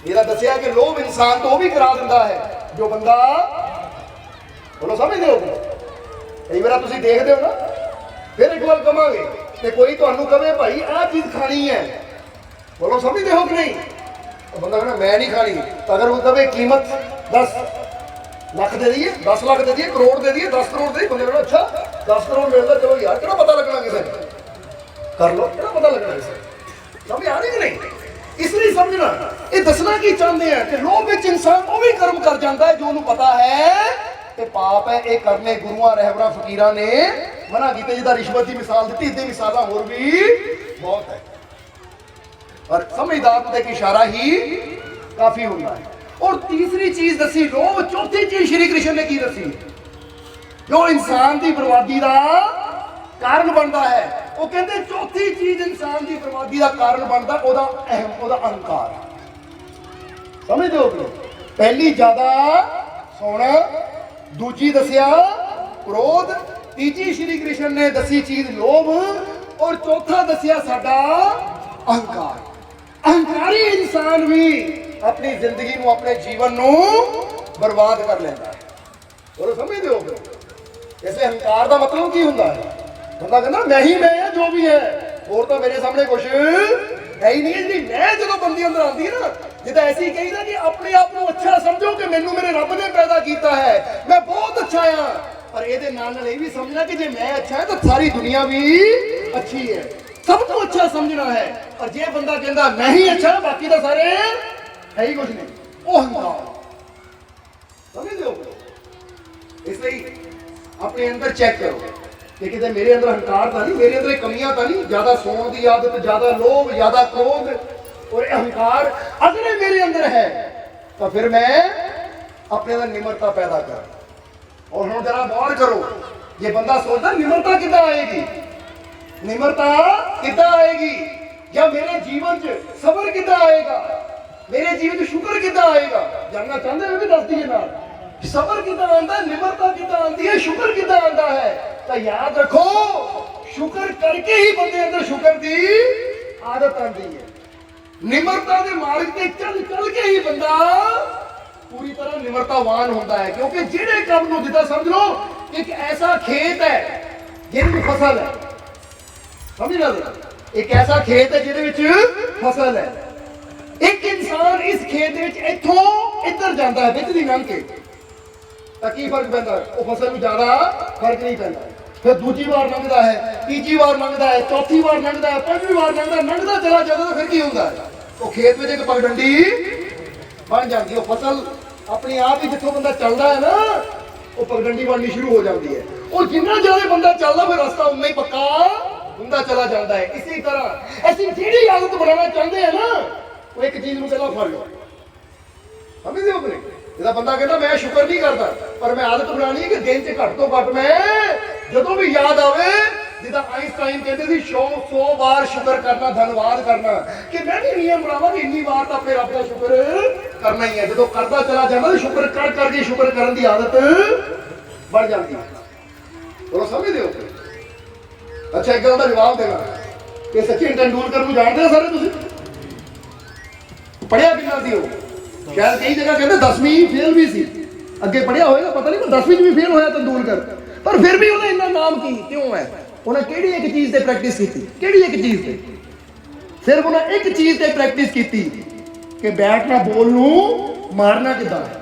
ਇਹਦਾ ਦੱਸਿਆ ਕਿ ਲੋਭ ਇਨਸਾਨ ਤੋਂ ਉਹ ਵੀ ਕਰਾ ਦਿੰਦਾ ਹੈ ਜੋ ਬੰਦਾ, ਬੋਲੋ ਸਮਝਦੇ ਹੋ? ਕਈ ਵਾਰ ਤੁਸੀਂ ਦੇਖਦੇ ਹੋ ਨਾ, ਫਿਰ ਇੱਕ ਵਾਰ ਕਵਾਂਗੇ ਤੇ ਕੋਈ ਤੁਹਾਨੂੰ ਕਵੇ ਭਾਈ ਆਹ ਚੀਜ਼ ਖਾਣੀ ਹੈ, ਬੋਲੋ ਸਮਝਦੇ ਹੋ ਕਿ ਨਹੀਂ? ਬੰਦਾ ਕਹਿੰਦਾ ਮੈਂ ਨਹੀਂ ਖਾਣੀ। ਤਾਂ ਅਗਰ ਉਹ ਕਵੇ ਕੀਮਤ 10 ਲੱਖ ਦੇ ਦਈਏ, 10 ਲੱਖ ਦੇ ਦਈਏ, ਕਰੋੜ ਦੇ ਦਈਏ, 10 ਕਰੋੜ ਦੇ, ਬੰਦੇ ਕਹਿੰਦਾ ਅੱਛਾ 10 ਕਰੋੜ ਮਿਲਦਾ, ਚਲੋ ਯਾਰ ਕਿਹੜਾ ਪਤਾ ਲੱਗਣਾ ਕਿਸੇ ਨੂੰ, ਕਰ ਲਓ, ਕਿਹੜਾ ਪਤਾ ਲੱਗਣਾ ਕਿਸੇ ਨੂੰ। ਸਮਝ ਆ ਰਹੀ ਕਿ ਨਹੀਂ? ਇਸ ਲਈ ਸਮਝਣਾ, ਇਹ ਦੱਸਣਾ ਕੀ ਚਾਹੁੰਦੇ ਆ ਕਿ ਲੋਭ ਵਿੱਚ ਇਨਸਾਨ ਉਹ ਵੀ ਕਰਮ ਕਰ ਜਾਂਦਾ ਹੈ ਜੋ ਉਹਨੂੰ ਪਤਾ ਹੈ ਕਿ ਪਾਪ ਹੈ। ਇਹ ਕਰਨੇ ਗੁਰੂਆਂ, ਰਹਿਬਰਾਂ, ਫਕੀਰਾਂ ਨੇ ਮਨਾ ਕੀਤੇ। ਜਿਹਦਾ ਰਿਸ਼ਵਤ ਦੀ ਮਿਸਾਲ ਦਿੱਤੀ, ਇੱਦਾਂ ਮਿਸਾਲਾਂ ਹੋਰ ਵੀ ਬਹੁਤ ਹੈ। और समझदार को एक इशारा ही काफी होता है। और तीसरी चीज दसी लोभ, चौथी चीज श्री कृष्ण ने की दसी जो इंसान की बर्बादी का कारण बनता है। वो कहते चौथी चीज इंसान की बर्बादी का कारण बनता ओदा अहम, ओदा अहंकार। समझते हो? पहली ज्यादा सोना, दूजी दसिया क्रोध, तीजी श्री कृष्ण ने दसी चीज लोभ, और चौथा दसिया साडा अहंकार। अहंकारी इंसान भी अपनी जिंदगी में, अपने जीवन को बर्बाद कर लेता है। बोलो समझते हो? ऐसे अहंकार का मतलब की होता है? बंदा कहना मैं ही मैं है, जो भी है और तो मेरे सामने कुछ है ही नहीं है। मैं जो बंदी अंदर आती है ना, जिदा ऐसी कही ना कि अपने आप को अच्छा समझो कि मैनू मेरे रब ने पैदा किया है, मैं बहुत अच्छा हाँ, पर ये भी समझना कि जे मैं अच्छा है तो सारी दुनिया भी अच्छी है, सबको अच्छा समझना है। और जे बंदा कहता मैं ही अच्छा, बाकी तो सारे है ही कुछ नहीं, वो अहंकार। समझते हो? इसलिए अपने अंदर चेक करो कि कितने मेरे अंदर अहंकार था नहीं, मेरे अंदर कमियां था नहीं, ज्यादा सोने की आदत, ज्यादा लोभ, ज्यादा क्रोध और अहंकार अगर मेरे अंदर है तो फिर मैं अपने अंदर निम्रता पैदा कर। और हम जरा गौर करो, ये बंदा सोचता निम्रता कितना आएगी, निम्रता कितना आएगी, या मेरे जीवन च सबर कितना आएगा, मेरे जीवन च शुक्र कितना आएगा। जानना चाहते हो कि दस दिए ना, सबर कितना आता है, निम्रता कितना आती है, शुक्र कितना आता है। तो याद रखो, शुक्र करके ही बंदे अंदर शुक्र की आदत आती है। निम्रता के मार्ग पे चल चल के ही बंदा पूरी तरह निम्रतावान होता है। क्योंकि जिहड़े काम नूं जिद्दां समझ लो एक ऐसा खेत है जिहदी फसल है, समझ लो, एक ऐसा खेत है जिहदे फसल है। एक इंसान इस खेत विच इत्थों इधर जाता है, विच दी लंघ के, तां की फर्क पैंदा? वो फसल नूं ज़्यादा फर्क नहीं पैंदा। फिर दूजी बार लंघदा है, तीजी बार लंघदा है, चौथी बार लंघदा है, पंजवीं बार लंघदा, लंघदा चला जाता तो फिर की होंदा है? वो खेत में एक पगडंडी बन जाती है। वो फसल अपने आप ही जिथों बंदा चलता है ना, वो पगडंडी बननी शुरू हो जाती है। और जिन्ना ज़्यादा बंदा चलता फिर रास्ता उन्ना ही पक्का ਹੁੰਦਾ चला जाता है। इसी तरह ऐसी ਜਿਹੜੀ आदत बनाना चाहते हैं ना, वो एक चीज ਨੂੰ ਪਹਿਲਾਂ ਫੜ ਲਓ। ਸਮਝਦੇ ਹੋ ਕਿ ਜਿਹਦਾ ਬੰਦਾ ਕਹਿੰਦਾ ਮੈਂ ਸ਼ੁਕਰ ਨਹੀਂ ਕਰਦਾ, ਪਰ ਮੈਂ ਆਦਤ ਬਣਾਣੀ ਹੈ ਕਿ ਦਿਨ 'ਚ ਘੱਟ ਤੋਂ ਘੱਟ ਮੈਂ ਜਦੋਂ ਵੀ ਯਾਦ ਆਵੇ, ਜਿੱਦਾਂ ਆਈਨਸਟਾਈਨ ਕਹਿੰਦੇ ਸੀ 100 ਵਾਰ ਸ਼ੁਕਰ ਕਰਨਾ, ਧੰਨਵਾਦ ਕਰਨਾ, ਕਿ ਮੈਂ ਵੀ ਨਿਯਮ ਬਣਾਵਾਂ ਕਿ ਇੰਨੀ ਵਾਰ ਤਾਂ ਆਪਣੇ ਰੱਬ ਦਾ ਸ਼ੁਕਰ ਕਰਨਾ ਹੀ ਹੈ। ਜਦੋਂ ਕਰਦਾ ਚਲਾ ਜਾਂਦਾ ਤਾਂ ਸ਼ੁਕਰ ਕਰ ਕਰਕੇ ਸ਼ੁਕਰ ਕਰਨ ਦੀ ਆਦਤ ਬਣ ਜਾਂਦੀ ਹੈ। ਉਹ ਸਮਝਦੇ ਹੋ? अच्छा एक गल का जवाब देना कि सचिन तेंदुलकर को जानते हो सारे? तुम पढ़िया कितना सी हो? शायद कई जगह कहते 10वीं फेल भी सी, अगे पढ़िया होएगा पता नहीं, पर 10वीं भी फेल होया तेंदुलकर, पर फिर भी उन्हें इतना नाम की क्यों है? उन्हें केड़ी एक चीज़ से प्रैक्टिस की, केड़ी एक चीज़ से? सिर्फ उन्हें एक चीज़ से प्रैक्टिस की कि बैट ना बॉल नूं मारना किदां है,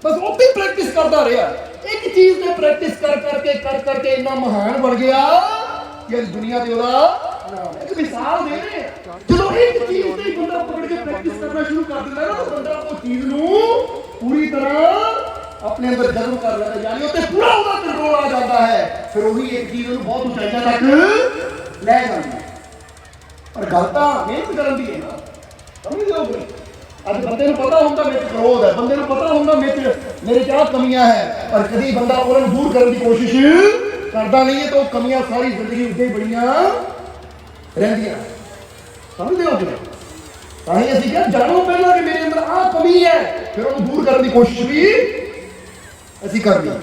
बस वो भी प्रैक्टिस करता रहा। एक चीज़ से प्रैक्टिस कर करके इतना महान बन गया कि दुनिया के नाम। एक मिसाल दे रहे हैं, जो एक चीज से बंदा पकड़ के प्रैक्टिस करना शुरू कर देता है ना, तो बंदा वो चीज नूं पूरी तरह अपने अंदर जज्ब कर लेता है, यानी उससे पूरा उसका कंट्रोल आ जाता है। फिर वही एक चीज नूं बहुत ऊंचाइयां तक ले जाती है। पर गल तां मेहनत करन दी है ना, समझ लो। अब बंदे नूं पता होंदा मेरे क्रोध है, बंदे नूं पता होंदा मेरे क्या कमियां है, पर कभी बंदा उन्हें दूर करने की कोशिश करता नहीं है, तो कमियां सारी जिंदगी उसे बड़ियां रहिंदियां। समझते हो? ताही असीं क्या जानो पहला कि मेरे अंदर आ कमी है, फिर उन्हें दूर करने की कोशिश भी असीं करनी।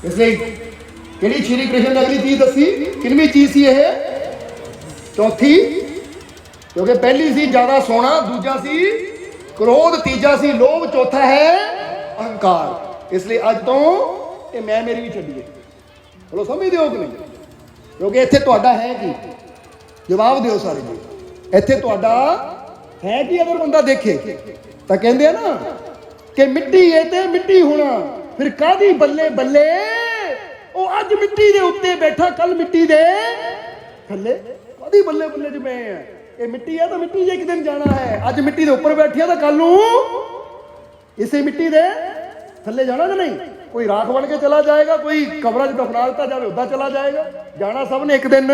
इसलिए किहड़ी श्री कृष्ण ने अगली चीज दसी, किनवी चीज सी यह? चौथी, क्योंकि पहली सी ज्यादा सोना, दूजा सी क्रोध तीजा सी, लोभ चौथा है अहंकार। इसलिए अज तो ये मैं मेरी भी छड्डीए। बोलो समझते हो कि नहीं? क्योंकि इत्थे तुहाडा है कि, जवाब दिओ सारे जी, इत्थे तुहाडा है कि? अगर बंदा देखे तो कहते हैं ना कि मिट्टी है ते मिट्टी होना, फिर कादी बल्ले बल्ले, वो अज मिट्टी दे उत्ते बैठा कल मिट्टी दे थल्ले, कादी बल्ले बल्ले च मैं ये मिट्टी है तो मिट्टी जे एक दिन जाना है। अज मिट्टी के उपर बैठी तो कल इसे मिट्टी दे थल्ले जाना कि नहीं? कोई राख बन के चला जाएगा, कोई कब्र च दफना दिता जाए उदा चला जाएगा, जाना सब ने एक दिन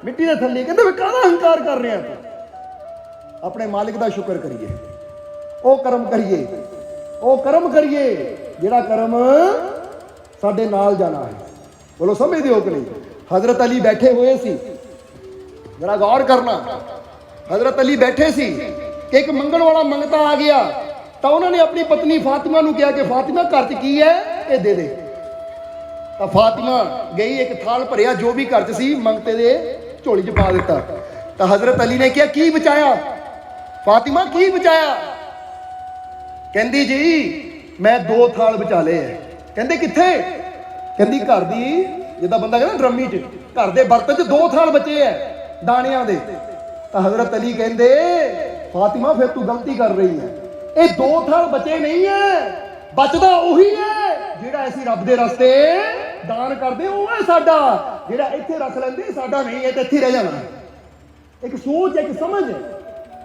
मिट्टी के थल्ले। कहते काहदा अहंकार कर रहे हैं? अपने मालिक का शुक्र करिए, वो कर्म करिए, वो कर्म करिए जिहड़ा कर्म साडे नाल जाना है। बोलो समझदे हो कि नहीं? हजरत अली बैठे हुए सी, जरा गौर करना, हजरत अली बैठे सी कि एक मंगण वाला मंगता आ गया, तो उन्होंने अपनी पत्नी फातिमा को कहा कि फातिमा घर च की है ये दे दे। तो फातिमा गई, एक थाल भरिया जो भी घर च सी मंगते दे झोली च पा दिता। तो हजरत अली ने कहा की बचाया फातिमा, की बचाया? कहती जी मैं 2 थाल बचा ले है। कहते किथे? कहती घर दी, जिदा बंदा कहना ड्रमी च, घर के बर्तन च 2 थाल बचे है दानिया दे। तो हजरत अली कहते फातिमा फिर तू गलती कर रही है, ये 2 थाल बचे नहीं है, बचदा उही है जिहड़ा असीं रब दे रस्ते दान करदे, वो है साडा, जिहड़ा इत्थे रख लैंदे साडा नहीं है, तो इत्थे रह जाना। एक सोच, एक समझ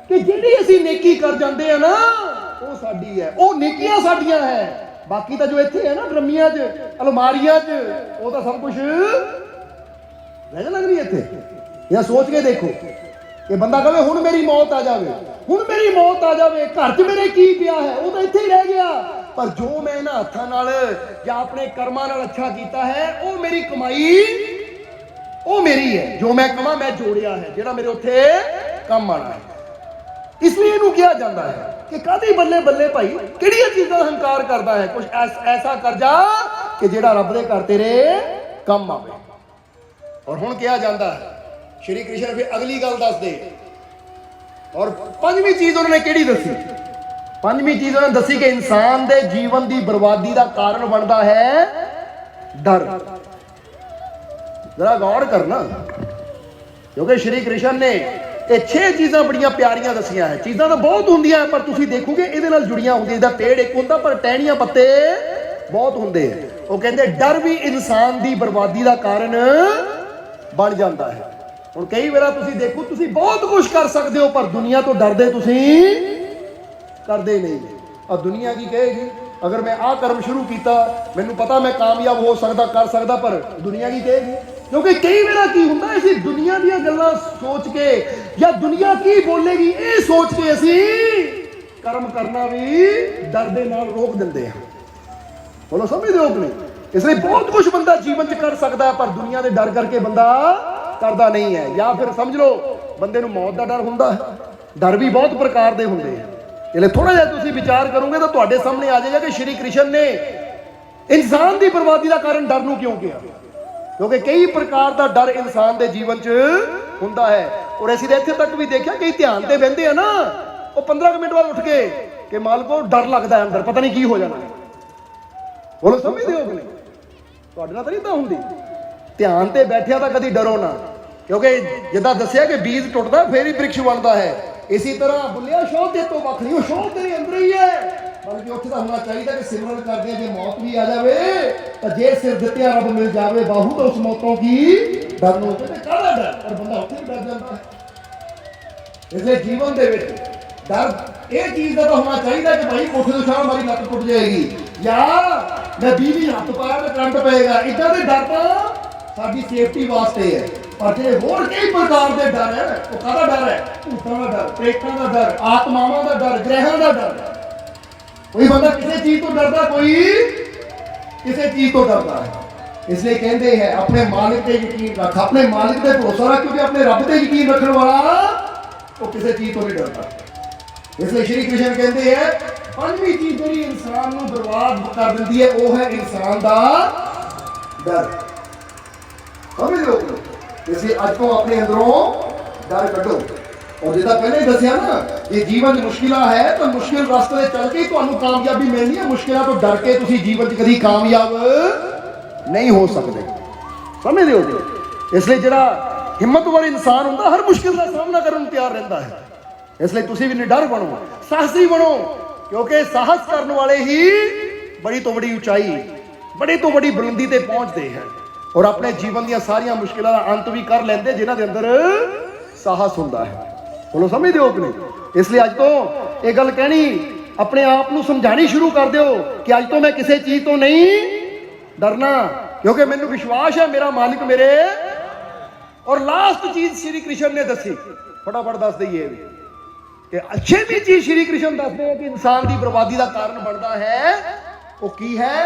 कि जिहड़ी असीं नेकी कर जांदे आ ना वो साडी है, वो नेकियां साडियां है। बाकी तो जो इत्थे है ना ड्रमियां च, अलमारियां च, वो तो सब कुछ रह लग रही इत्थे। या सोच के देखो कि बंदा कहे हुण मेरी मौत आ जाए, हुण मेरी मौत आ जाए, घर च मेरे की पिया है, वो तो इत्थे ही रह गया। पर जो मैं इन्हां हत्थां नाल या अपने कर्मां नाल अच्छा कीता है, वो मेरी कमाई, वो मेरी है, जो मैं कमा मैं जोड़िया है, जिहड़ा मेरे उत्थे काम आना है। इसलिए इनू कहा जाता है कि कादी बल्ले बल्ले भाई, किहड़ियां चीज़ां दा हंकार करदा है, कुछ ऐसा कर जा कि जिहड़ा रब दे घर तेरे काम आवे। और हुण कहा जाता है, श्री कृष्ण फिर अगली गल दस दे, और 5वीं चीज उन्होंने केड़ी दसी? 5वीं चीज उन्होंने दसी कि इंसान दे जीवन की बर्बादी का कारण बनता है डर। जरा गौर करना, क्योंकि श्री कृष्ण ने ये 6 चीज़ां बड़ियां प्यारियां दसियां है। चीज़ां तो बहुत होंदियां पर तुसीं देखोगे इहदे नाल जुड़ियां होंदियां, जिहदा पेड़ एक होंदा पर टहनियां पत्ते बहुत होंदे। वो कहते डर भी इंसान की बर्बादी का कारण बन जाता है। हुण कई बार तुसीं देखो, तुसीं बहुत कुछ कर सकते हो पर दुनिया तो डरदे तुसीं करदे नहीं। और दुनिया की कहेगी अगर मैं आ कर्म शुरू किया, मैनूं पता मैं कामयाब हो सकता कर सकता, पर दुनिया की कहेगी। क्योंकि कई बार की होंदा असीं दुनिया दी गल्लां सोच के या दुनिया की बोलेगी ये सोच के असीं कर्म करना भी डर दे नाल रोक दिंदे हैं। बोलो समझदे हो कि नहीं? इसलिए बहुत कुछ बंदा जीवन च कर सकता है पर दुनिया के डर करके बंदा करता नहीं है। या फिर समझ लो बंदे नूं मौत का डर हुंदा है। डर भी बहुत प्रकार के होंदे हैं। इसलिए थोड़ा जिहा तुसीं विचार करोगे तो तुहाडे सामने आ जाएगा कि श्री कृष्ण ने इंसान की बर्बादी का कारण डर नूं क्यों किया। क्योंकि कई प्रकार का डर इंसान के जीवन च हुंदा है। और असीं इत्थे तक भी देखा कई ध्यान से बहिंदे आ ना, वो 15 मिनट बाद उठ के कि मालको डर लगता है अंदर, पता नहीं की हो जाना। बोलो समझदे हो कि नहीं? तुहाडे नाल तां नहीं तां हुंदी। ध्यान से बैठिया तो कभी डरो ना, क्योंकि जिद्दां दस्सिया कि बीज टुटदा फिर ही वृक्ष बनता है। इसी तरह बुलिया शौह ते तो वख नहीं, शौह तेरे अंदर ही है। बल्कि उत्थे तां होना चाहिए कि सिमरन करदे जे मौत भी आ जाए तो जे सिर दित्तिया रब मिल जाए बाहू तो उस मौतों की डर नो काहदा डर, पर बंदा उत्थे भी डर जाता है। इसलिए जीवन दे विच डर ये चीज़ का तो होना चाहिए कि भाई कोठे तो छां मारी लत्त टुट जाएगी या मैं बिजली हाथ पाया तो करंट पेगा, इदा के डर तो साडी सेफ्टी वास्ते है। पर जे होर कई प्रकार के डर है, वो काहदा डर है? भूतां का डर, प्रेतां का डर, आत्मावां का डर, ग्रहां का डर। कोई बंदा किसी चीज तो डरता, कोई किसी चीज तो डरता है। इसलिए कहते हैं अपने मालिक पे यकीन रख, अपने मालिक पे भरोसा रख, क्योंकि अपने रब पे यकीन रखने वाला वो किसी चीज तो नहीं डरता। इसलिए श्री कृष्ण कहते हैं 5वीं चीज जी इंसान को बर्बाद कर देती है वो है इंसान का डर। समझ लो, इसलिए अज तो अपने अंदरों डर कड्डो। और जिदा पहले दसिया ना ये जीवन मुश्किल है तो मुश्किल रास्ते चल के ਤੁਹਾਨੂੰ कामयाबी मिलनी है। मुश्किलों तो डर के तुम जीवन च कभी कामयाब नहीं हो सकते, समझते हो जी। इसलिए जरा हिम्मतवर इंसान होंगे हर मुश्किल का सामना करने को तैयार रहता है। इसलिए तुम भी निडर बनो, साहसी बनो, क्योंकि साहस करने वाले ही बड़ी तो बड़ी ऊंचाई, बड़ी तो बड़ी बुलंदी ते पहुंचते हैं और अपने जीवन दी सारियां मुश्किलों का अंत भी कर लेंदे जिन्हां दे अंदर साहस हुंदा है। बोलो समझदे हो कि नहीं? इसलिए अज तो ये गल कहनी अपने आप को समझानी शुरू कर दो कि अज तो मैं किसी चीज तो नहीं डरना, क्योंकि मैनू विश्वास है मेरा मालिक मेरे। और लास्ट चीज श्री कृष्ण ने दसी, फटाफट दस दईए कि अच्छे भी चीज श्री कृष्ण दसते हैं कि इंसान की बर्बादी का कारण बनता है, वो की है?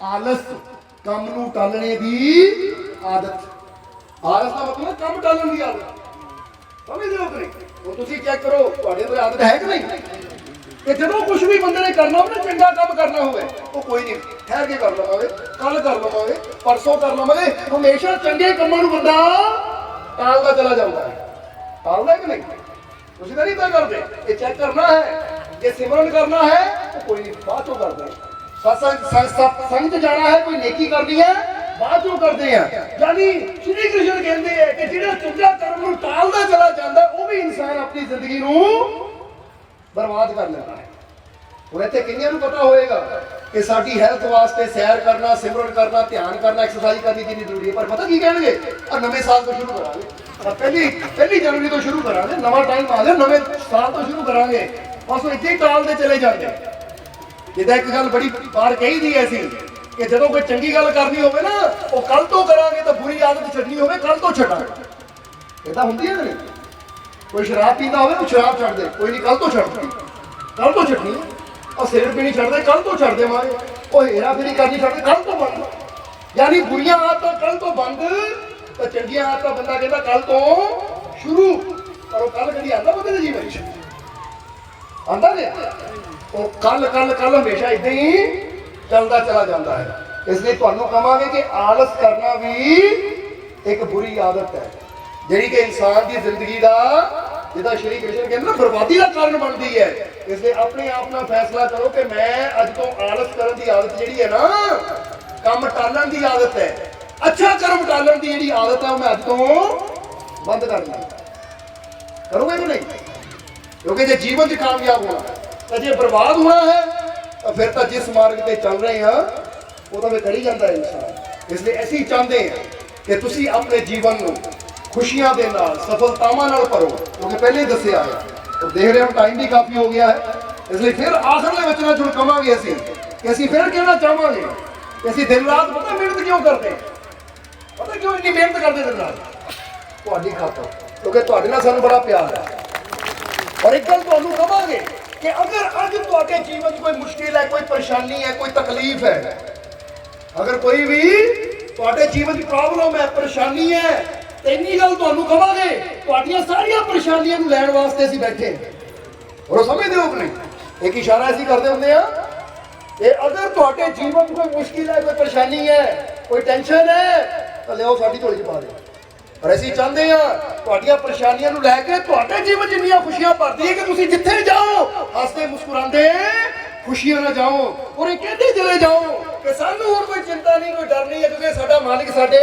आलस, काम नूं टालने की आदत। आलस का मतलब काम टालने की आदत, समझदे हो कि नहीं? ਹੁਣ ਤੁਸੀਂ ਚੈੱਕ ਕਰੋ ਤੁਹਾਡੇ ਅੰਦਰ ਆਦਤ ਹੈ ਕਿ ਨਹੀਂ ਕਿ ਜਦੋਂ ਕੁਝ ਵੀ ਬੰਦੇ ਨੇ ਕਰਨਾ ਹੋਵੇ ਨਾ, ਚੰਗਾ ਕੰਮ ਕਰਨਾ ਹੋਵੇ, ਉਹ ਕੋਈ ਨਹੀਂ ਠਹਿਰ ਕੇ ਕਰ ਲਵਾਂਗੇ, ਕੱਲ ਕਰ ਲਵਾਂਗੇ, ਪਰਸੋਂ ਕਰ ਲਵਾਂਗੇ, ਹਮੇਸ਼ਾ ਚੰਗੇ ਕੰਮਾਂ ਨੂੰ ਬੰਦਾ ਟਾਲਦਾ ਚਲਾ ਜਾਂਦਾ ਹੈ। ਟਾਲਦਾ ਕਿ ਨਹੀਂ? ਤੁਸੀਂ ਤਾਂ ਨਹੀਂ ਤਾਂ ਕਰਦੇ। ਇਹ ਚੈੱਕ ਕਰਨਾ ਹੈ, ਇਹ ਸਿਮਰਨ ਕਰਨਾ ਹੈ, ਉਹ ਕੋਈ ਨਹੀਂ ਬਾਅਦ ਚੋਂ ਕਰਦੇ। ਸੰਗਤ ਜਾਣਾ ਹੈ, ਕੋਈ ਨੇਕੀ ਕਰਨੀ ਹੈ, ਬਾਅਦ ਚੋਂ ਕਰਦੇ ਆ। ਯਾਨੀ ਸ਼੍ਰੀ ਕ੍ਰਿਸ਼ਨ ਕਹਿੰਦੇ ਆ ਕਿ ਜਿਹੜਾ ਚੰਗਾ ਕਰਮ ਨੂੰ ਟਾਲਦਾ ਚਲਾ ਜਾਂਦਾ ਉਹ ਵੀ ਇਨਸਾਨ ਆਪਣੀ ਜ਼ਿੰਦਗੀ ਨੂੰ ਬਰਬਾਦ ਕਰ ਲੈਂਦਾ ਹੈ। ਹੁਣ ਇੱਥੇ ਕਿੰਨਿਆਂ ਨੂੰ ਪਤਾ ਹੋਏਗਾ ਕਿ ਸਾਡੀ ਹੈਲਥ ਵਾਸਤੇ ਸੈਰ ਕਰਨਾ, ਸਿਮਰਨ ਕਰਨਾ, ਧਿਆਨ ਕਰਨਾ, ਐਕਸਰਸਾਈਜ਼ ਕਰਨੀ ਕਿੰਨੀ ਜ਼ਰੂਰੀ ਹੈ। ਪਰ ਪਤਾ ਕੀ ਕਹਿਣਗੇ? ਆ ਨਵੇਂ ਸਾਲ ਤੋਂ ਸ਼ੁਰੂ ਕਰਾਂਗੇ, ਪਹਿਲੀ ਜਨਵਰੀ ਤੋਂ ਸ਼ੁਰੂ ਕਰਾਂਗੇ, ਨਵਾਂ ਟਾਈਮ ਆ ਗਿਆ, ਨਵੇਂ ਸਾਲ ਤੋਂ ਸ਼ੁਰੂ ਕਰਾਂਗੇ। ਬਸ ਉਹ ਇੱਥੇ ਹੀ ਟਾਲਦੇ ਚਲੇ ਜਾਂਦੇ। ਜਿੱਦਾਂ ਇੱਕ ਗੱਲ ਬੜੀ ਵਾਰ ਕਹੀ ਦੀ ਐ ਸੀ ਕਿ ਜਦੋਂ ਕੋਈ ਚੰਗੀ ਗੱਲ ਕਰਨੀ ਹੋਵੇ ਨਾ, ਉਹ ਕੱਲ ਤੋਂ ਕਰਾਂਗੇ, ਤਾਂ ਬੁਰੀ ਆਦਤ ਛੱਡਣੀ ਹੋਵੇ ਕੱਲ ਤੋਂ ਛੱਡਾਂਗੇ। ਇਦਾਂ ਹੁੰਦੀ ਹੈ ਨਹੀਂ? ਕੋਈ ਸ਼ਰਾਬ ਪੀਂਦਾ ਹੋਵੇ ਉਹ ਸ਼ਰਾਬ ਛੱਡ ਦੇ, ਕੋਈ ਨਹੀਂ ਕੱਲ ਤੋਂ ਛੱਡ ਦੇ, ਕੱਲ ਤੋਂ ਛੱਡਣੀ। ਉਹ ਸਿਗਰਟ ਪੀਣੀ ਛੱਡ ਦੇ, ਕੱਲ ਤੋਂ ਛੱਡ ਦੇਵਾਂਗੇ। ਉਹ ਹੇਰਾ ਫੇਰੀ ਕਰਨੀ ਛੱਡ ਦੇ, ਕੱਲ ਤੋਂ ਬੰਦ। ਯਾਨੀ ਬੁਰੀਆਂ ਆਦਤਾਂ ਕੱਲ ਤੋਂ ਬੰਦ, ਤਾਂ ਚੰਗੀਆਂ ਆਦਤਾਂ ਬੰਦਾ ਕਹਿੰਦਾ ਕੱਲ ਤੋਂ ਸ਼ੁਰੂ। ਪਰ ਉਹ ਕੱਲ ਕਦੀ ਆਉਂਦਾ ਬੰਦੇ ਦੇ ਜੀਵਨ 'ਚ? ਆਉਂਦਾ ਨੇ? ਉਹ ਕੱਲ ਹਮੇਸ਼ਾ ਇਦਾਂ ਹੀ ਚੱਲਦਾ ਚਲਾ ਜਾਂਦਾ ਹੈ। ਇਸ ਲਈ ਤੁਹਾਨੂੰ ਕਹਾਂਗੇ ਕਿ ਆਲਸ ਕਰਨਾ ਵੀ ਇੱਕ ਬੁਰੀ ਆਦਤ ਹੈ, ਜਿਹੜੀ ਕਿ ਇਨਸਾਨ ਦੀ ਜ਼ਿੰਦਗੀ ਦਾ, ਜਿੱਦਾਂ ਸ਼੍ਰੀ ਕ੍ਰਿਸ਼ਨ ਕਹਿੰਦੇ ਨਾ, ਬਰਬਾਦੀ ਦਾ ਕਾਰਨ ਬਣਦੀ ਹੈ। ਇਸ ਲਈ ਆਪਣੇ ਆਪ ਨਾਲ ਫੈਸਲਾ ਕਰੋ ਕਿ ਮੈਂ ਅੱਜ ਤੋਂ ਆਲਸ ਕਰਨ ਦੀ ਆਦਤ ਜਿਹੜੀ ਹੈ ਨਾ, ਕੰਮ ਟਾਲਣ ਦੀ ਆਦਤ ਹੈ, ਅੱਛਾ ਕਰਮ ਟਾਲਣ ਦੀ ਜਿਹੜੀ ਆਦਤ ਹੈ, ਉਹ ਮੈਂ ਅੱਜ ਤੋਂ ਬੰਦ ਕਰਨਾ। ਕਰੋਗੇ ਕਿ ਨਹੀਂ? ਕਿਉਂਕਿ ਜੇ ਜੀਵਨ 'ਚ ਕਾਮਯਾਬ ਹੋਣਾ, ਤਾਂ ਜੇ ਬਰਬਾਦ ਹੋਣਾ ਹੈ, ਤਾਂ ਫਿਰ ਤਾਂ ਜਿਸ ਮਾਰਗ ਤੇ ਚੱਲ ਰਹੇ ਹਾਂ ਉਹ ਤਾਂ ਕਰੀ ਜਾਂਦਾ ਹੈ ਇਨਸਾਨ। ਇਸ ਲਈ ਅਸੀਂ ਚਾਹੁੰਦੇ ਹਾਂ ਕਿ ਤੁਸੀਂ ਆਪਣੇ ਜੀਵਨ ਨੂੰ ਖੁਸ਼ੀਆਂ ਦੇ ਨਾਲ, ਸਫਲਤਾਵਾਂ ਨਾਲ ਭਰੋ, ਕਿਉਂਕਿ ਪਹਿਲੇ ਹੀ ਦੱਸਿਆ ਹੈ। ਔਰ ਦੇਖ ਰਹੇ ਹੋ ਟਾਈਮ ਵੀ ਕਾਫੀ ਹੋ ਗਿਆ ਹੈ। ਇਸ ਲਈ ਫਿਰ ਆਖਰਲੇ ਵਚਨਾਂ 'ਚ ਕਹਾਂਗੇ ਅਸੀਂ ਕਿ ਅਸੀਂ ਫਿਰ ਕਹਿਣਾ ਚਾਹਾਂਗੇ ਕਿ ਅਸੀਂ ਦਿਨ ਰਾਤ ਪਤਾ ਮਿਹਨਤ ਕਿਉਂ ਕਰਦੇ? ਪਤਾ ਕਿਉਂ ਇੰਨੀ ਮਿਹਨਤ ਕਰਦੇ ਦਿਨ ਰਾਤ? ਤੁਹਾਡੀ ਖਾਤਰ, ਕਿਉਂਕਿ ਤੁਹਾਡੇ ਨਾਲ ਸਾਨੂੰ ਬੜਾ ਪਿਆਰ ਹੈ। ਔਰ ਇੱਕ ਗੱਲ ਤੁਹਾਨੂੰ ਕਹਾਂਗੇ ਕਿ ਅਗਰ ਅੱਜ ਤੁਹਾਡੇ ਜੀਵਨ 'ਚ ਕੋਈ ਮੁਸ਼ਕਿਲ ਹੈ, ਕੋਈ ਪਰੇਸ਼ਾਨੀ ਹੈ, ਕੋਈ ਤਕਲੀਫ ਹੈ, ਅਗਰ ਕੋਈ ਵੀ ਤੁਹਾਡੇ ਜੀਵਨ 'ਚ ਪ੍ਰੋਬਲਮ ਹੈ, ਪਰੇਸ਼ਾਨੀ ਹੈ, ਤਾਂ ਇੰਨੀ ਗੱਲ ਤੁਹਾਨੂੰ ਕਹਾਂਗੇ, ਤੁਹਾਡੀਆਂ ਸਾਰੀਆਂ ਪਰੇਸ਼ਾਨੀਆਂ ਨੂੰ ਲੈਣ ਵਾਸਤੇ ਅਸੀਂ ਬੈਠੇ ਹਾਂ। ਔਰ ਸਮਝਦੇ ਹੋ ਕਿ ਨਹੀਂ? ਇੱਕ ਇਸ਼ਾਰਾ ਅਸੀਂ ਕਰਦੇ ਹੁੰਦੇ ਆ ਕਿ ਅਗਰ ਤੁਹਾਡੇ ਜੀਵਨ 'ਚ ਕੋਈ ਮੁਸ਼ਕਿਲ ਹੈ, ਕੋਈ ਪਰੇਸ਼ਾਨੀ ਹੈ, ਕੋਈ ਟੈਨਸ਼ਨ ਹੈ, ਤਾਂ ਲਿਆਓ ਸਾਡੀ ਝੋਲੀ 'ਚ ਪਾ ਦਿਓ। ਪਰ ਅਸੀਂ ਚਾਹੁੰਦੇ ਹਾਂ ਤੁਹਾਡੀਆਂ ਪਰੇਸ਼ਾਨੀਆਂ ਨੂੰ ਲੈ ਕੇ ਤੁਹਾਡੇ ਜੀਵਨ 'ਚ ਇੰਨੀਆਂ ਖੁਸ਼ੀਆਂ ਭਰਦੀ ਹੈ ਕਿ ਤੁਸੀਂ ਜਿੱਥੇ ਜਾਓ ਹੱਸਦੇ ਮੁਸਕਰਾਉਂਦੇ ਖੁਸ਼ੀਆਂ ਨਾਲ ਜਾਓ, ਔਰ ਇਹ ਕਹਿੰਦੇ ਚਲੇ ਜਾਓ ਕਿ ਸਾਨੂੰ ਹੋਰ ਕੋਈ ਚਿੰਤਾ ਨਹੀਂ, ਕੋਈ ਡਰ ਨਹੀਂ ਹੈ, ਕਿਉਂਕਿ ਸਾਡਾ ਮਾਲਿਕ ਸਾਡੇ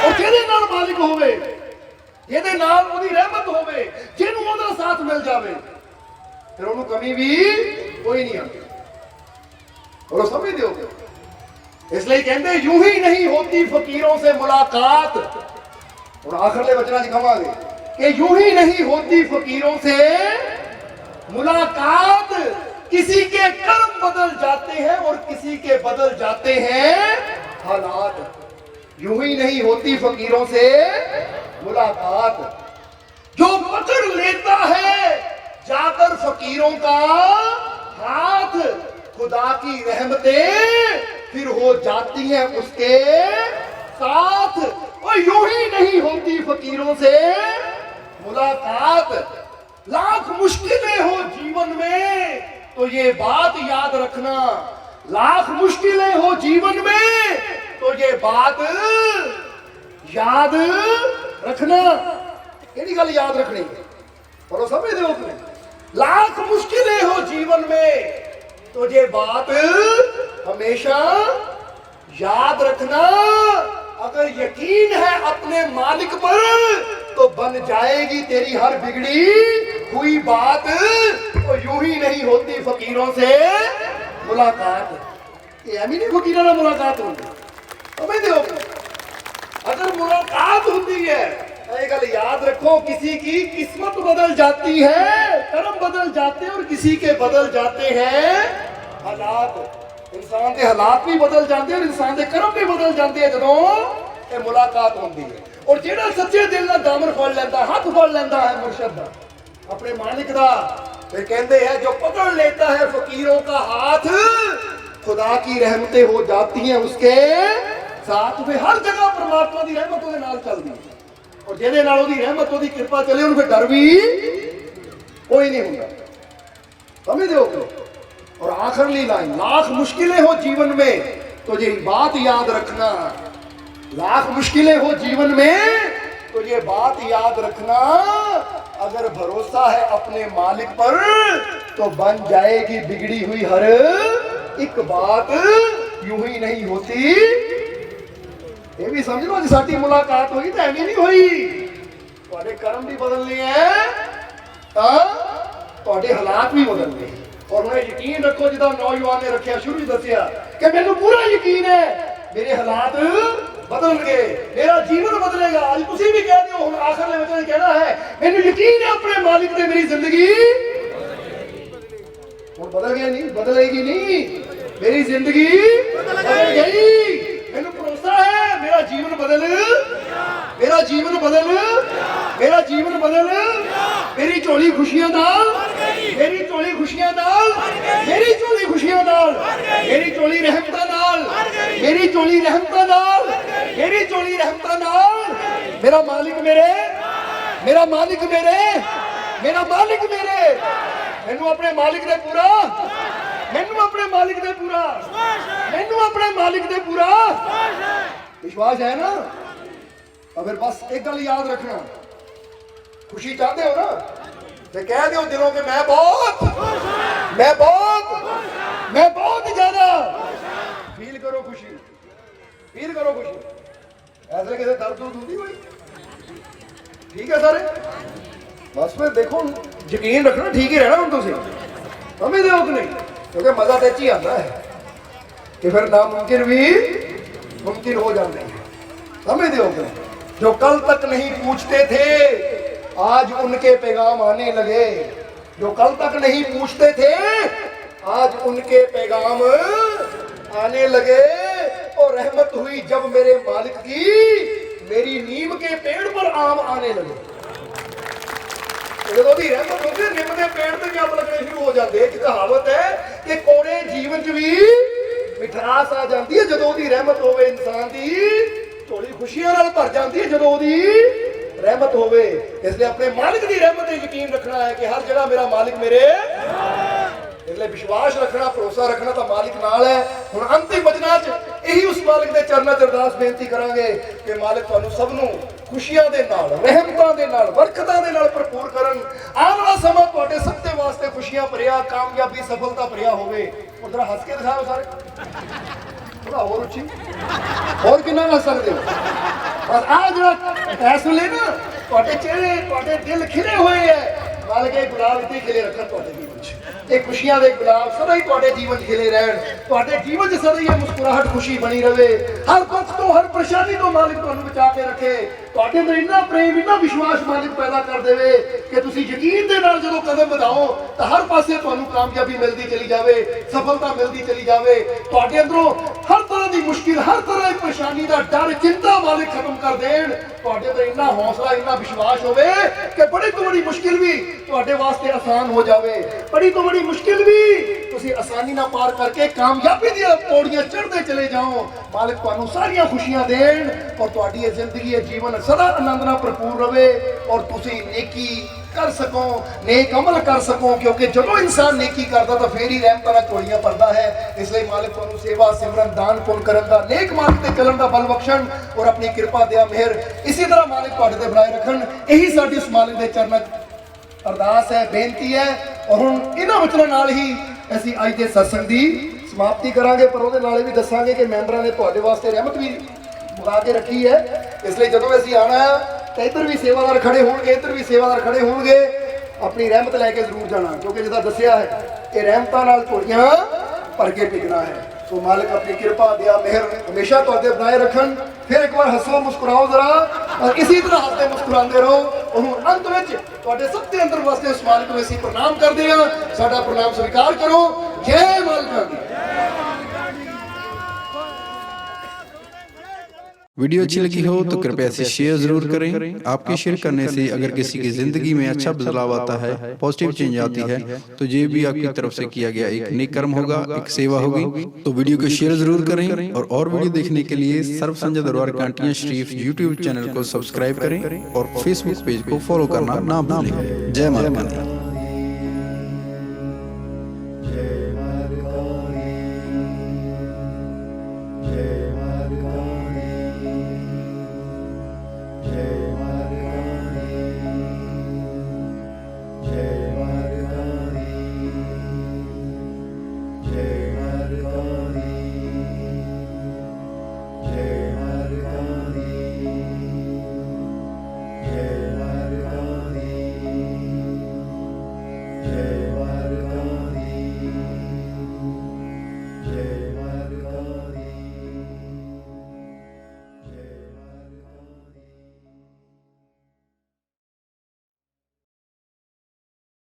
ਔਰ ਜਿਹਦੇ ਨਾਲ ਮਾਲਿਕ ਹੋਵੇ, ਜਿਹਦੇ ਨਾਲ ਉਹਦੀ ਰਹਿਮਤ ਹੋਵੇ, ਜਿਹਨੂੰ ਉਹਦਾ ਸਾਥ ਮਿਲ ਜਾਵੇ, ਫਿਰ ਉਹਨੂੰ ਕਮੀ ਵੀ ਕੋਈ ਨਹੀਂ ਆਉਂਦੀ। ਉਹ ਸਮਝਦੇ ਹੋ? इसलिए कहते यूं ही नहीं होती फकीरों से मुलाकात। और आखिरले वचना कहांगे कि यूं ही नहीं होती फकीरों से मुलाकात। किसी के कर्म बदल जाते हैं और किसी के बदल जाते हैं हालात। यूं ही नहीं होती फकीरों से मुलाकात। जो पकड़ लेता है जाकर फकीरों का हाथ, खुदा की रहमतें फिर हो जाती हैं उसके साथ। और यूं ही नहीं होती फकीरों से मुलाकात। लाख मुश्किलें हो जीवन में तो ये बात याद रखना, लाख मुश्किलें हो जीवन में तो ये बात याद रखना। केड़ी गल याद रखनी बोलो समझ दो अपने। लाख मुश्किलें हो जीवन में तो ये बात हमेशा याद रखना, अगर यकीन है अपने मालिक पर तो बन जाएगी तेरी हर बिगड़ी हुई बात। तो यूं ही नहीं होती फकीरों से मुलाकात, ये एमी नहीं फकीरों से मुलाकात होती। समझ दो अगर मुलाकात होती है एक गल याद रखो, किसी की किस्मत बदल जाती है, कर्म बदल जाते हैं, और किसी के बदल जाते हैं हालात। इंसान के हालात भी बदल जाते हैं और इंसान के कर्म भी बदल जाते हैं जो ये मुलाकात होती है। और जेड़ा सच्चे दिल ना दामन फड़ लेंदा, हाथ फड़ लेंदा है मुर्शद दा अपने मालिक दा, फिर कहते हैं जो पकड़ लेता है फकीरों का हाथ खुदा की रहमतें हो जाती हैं उसके साथ। वे हर जगह परमात्मा की रहमत उहदे नाल चलदी है, और जेदे नाल ओदी रहमत ओदी कृपा चले उन्हें डर भी कोई नहीं होता। समझ दो। और आखिरी लाइन, लाख मुश्किलें हो जीवन में तो ये बात याद रखना, लाख मुश्किलें हो जीवन में तो ये बात याद रखना, अगर भरोसा है अपने मालिक पर तो बन जाएगी बिगड़ी हुई हर एक बात। यूं ही नहीं होती, ये भी समझ लो साडी मुलाकात हुई तो एवं नहीं हुई, तुहाडे कर्म भी बदलने हैं, तुहाडे हालात भी बदलने हैं। और मैं यकीन रखो जिदा नौजवान ने रखा शुरू ही दसिया कि मैनू पूरा यकीन है मेरे हालात बदल गए, मेरा जीवन बदलेगा। आज तुसी भी कह दो हुण आखिर में वचन कहना है मैनू यकीन है अपने मालिक ने मेरी जिंदगी हुण बदल गई नहीं, बदलेगी नहीं, मेरी जिंदगी बदल गई। मैनू भरोसा है मेरा जीवन बदल, मेरा जीवन बदल, मेरा जीवन बदल, मेरी झोली खुशियां नाल, मेरी झोली खुशियां नाल, मेरी झोली खुशियां नाल, मेरी झोली रहमतां नाल, मेरी झोली रहमतां नाल, मेरी झोली रहमतां नाल। मेरा मालिक मेरे, मेरा मालिक मेरे, मेरा मालिक मेरे, मैनू अपने मालिक ने पूरा, मैनू अपने मालिक ने पूरा, मैनू अपने मालिक ने पूरा विश्वास है ना। और फिर बस एक गल याद रखना, खुशी चाहते हो ना तो कह दो दिलों के मैं बहुत, मैं बहुत, मैं बहुत ज्यादा फील करो खुशी, फील करो खुशी। ऐसे किसी दर्द दूधी हुई ठीक है सारे। बस फिर देखो यकीन रखना, ठीक ही रहना। हम तुम समझ दो कि नहीं, क्योंकि मजा तो ही आता है कि फिर नामुमकिन भी मुमकिन हो जाते हैं। समझ दो कि जो कल तक नहीं पूछते थे आज उनके पैगाम आने लगे, जो कल तक नहीं पूछते थे आज उनके पैगाम आने लगे। और रहमत हुई जब मेरे मालिक की, मेरी नीम के पेड़ पर आम आने लगे। जो रहमत होती है नीम के पेड़ पर भी आम लगने शुरू हो जाते हैं। कहावत है कि कोरे जीवन च भी मिठास आ जाती है जो रहमत होवे, इंसान की झोली खुशियां नाल भर जाती है जो रहमत होवे। इसलिए अपने मालिक की रहमत पर यकीन रखना है कि हर जगह मेरा मालिक मेरे, इसलिए विश्वास रखना, भरोसा रखना तो मालिक नाल है। हुण अंतिम वचनां च यही उस मालिक के चरणों च अरदास बेनती करांगे कि मालिक तुहानू सबनू खुशियां दे नाल, रहमतां दे नाल, बरकतां दे नाल भरपूर करन। आने वाला समा तुहाडे सब दे वास्ते खुशियां भरिया, कामयाबी, सफलता भरिया होवे। और जरा हंस के दिखाओ सारे, थोड़ा और उच्ची, और कितना हंस सकते हो। बस आ जरा ऐस वे ना तुहाडे चेहरे, तुहाडे दिल खिले हुए है। मालिक ये गुलाब इतने खिले रखन तुहाडे जीवन च, ये खुशियां दे गुलाब सदा ही तुहाडे जीवन च खिले रहन, तुहाडे जीवन च सदा ही ये मुस्कुराहट खुशी बनी रहे। हर दुख तो, हर परेशानी तो मालिक तुहानू बचा के रखे। तुहाडे अंदर इन्ना प्रेम, इन्ना विश्वास मालिक पैदा कर देवे कि तुसी यकीन दे नाल जदों कदम बढ़ाओ तो हर पासे तुहानू कामयाबी मिलती चली जावे, सफलता मिलती चली जावे। तुहाडे अंदरों हर तरह की मुश्किल, हर तरह की परेशानी का डर, चिंता मालिक खत्म कर देन। तुहाडे अंदर इन्ना हौसला, इन्ना विश्वास होवे कि बड़ी तो बड़ी मुश्किल भी तुहाडे वास्ते आसान हो जावे, बड़ी तो बड़ी मुश्किल भी तुसी आसानी ना पार करके कामयाबी दी पौड़ियां चढ़ते चले जाओ। मालिक तुहानू सारियां खुशियां देन और तुहाडी जिंदगी, जीवन सदा आनंद नाल भरपूर रहे और तुसी नेकी, कर सको, नेक अमल कर सको, क्योंकि जो इंसान नेकी करता तो फिर ही रहमतां नाल झोलियां भरदा है। इसलिए मालिक तुहानू सेवा सिमरन दान पुण्य करन दा, नेक मार्ग ते चलन दा बल बख्शण और अपनी कृपा दया मेहर इसी तरह मालिक तुहाडे ते बनाए रखन। यही साडी उस मालिक दे चरणों अरदास है, बेनती है। और हुण इन्हां वचनां नाल ही ਅਸੀਂ ਅੱਜ ਦੇ सत्संग ਦੀ समाप्ति करांगे, पर ਉਹਦੇ ਨਾਲ ਵੀ ਦੱਸਾਂਗੇ कि ਮੈਂਬਰਾਂ ਨੇ ਤੁਹਾਡੇ ਵਾਸਤੇ ਰਹਿਮਤ ਵੀ ਮੁਕਾ ਕੇ ਰੱਖੀ है। इसलिए ਜਦੋਂ ਅਸੀਂ ਆਣਾ ਤਾਂ ਇੱਧਰ ਵੀ ਸੇਵਾਦਾਰ ਖੜੇ ਹੋਣਗੇ, ਇੱਧਰ ਵੀ ਸੇਵਾਦਾਰ ਖੜੇ ਹੋਣਗੇ, ਆਪਣੀ ਰਹਿਮਤ ਲੈ ਕੇ ਜ਼ਰੂਰ ਜਾਣਾ, क्योंकि ਜਿੱਦਾਂ ਦੱਸਿਆ ਹੈ ਇਹ ਰਹਿਮਤਾਂ ਨਾਲ ਝੋਲੀਆਂ ਭਰ ਕੇ ਟਿਕਣਾ है। तो मालिक अपनी कृपा दया मेहर हमेशा ਤੁਹਾਡੇ बनाए रखन। फिर एक बार हसो मुस्कुराओ जरा, और इसी तरह हंसते मुस्कुराते रहो। और अंत में ਤੁਹਾਡੇ ਸਭ ਦੇ ਅੰਦਰ ਵਾਸਤੇ ਉਸ ਮਾलिक ਨੂੰ ਅਸੀਂ ਪ੍ਰਣਾਮ ਕਰਦੇ ਹਾਂ। ਸਾਡਾ ਪ੍ਰਣਾਮ स्वीकार करो। जय मालिका दी। वीडियो अच्छी लगी हो तो कृपया इसे शेयर जरूर करें। आपके शेयर करने से अगर किसी की जिंदगी में अच्छा बदलाव आता है, पॉजिटिव चेंज आती है, तो ये भी आपकी तरफ से किया गया एक नेक कर्म होगा, एक सेवा होगी। तो वीडियो को शेयर जरूर करें, और वीडियो देखने के लिए सर्व संजय दरबार कांटियां शरीफ यूट्यूब चैनल को सब्सक्राइब करें और फेसबुक पेज को फॉलो करना ना भूलें। जय माता दी।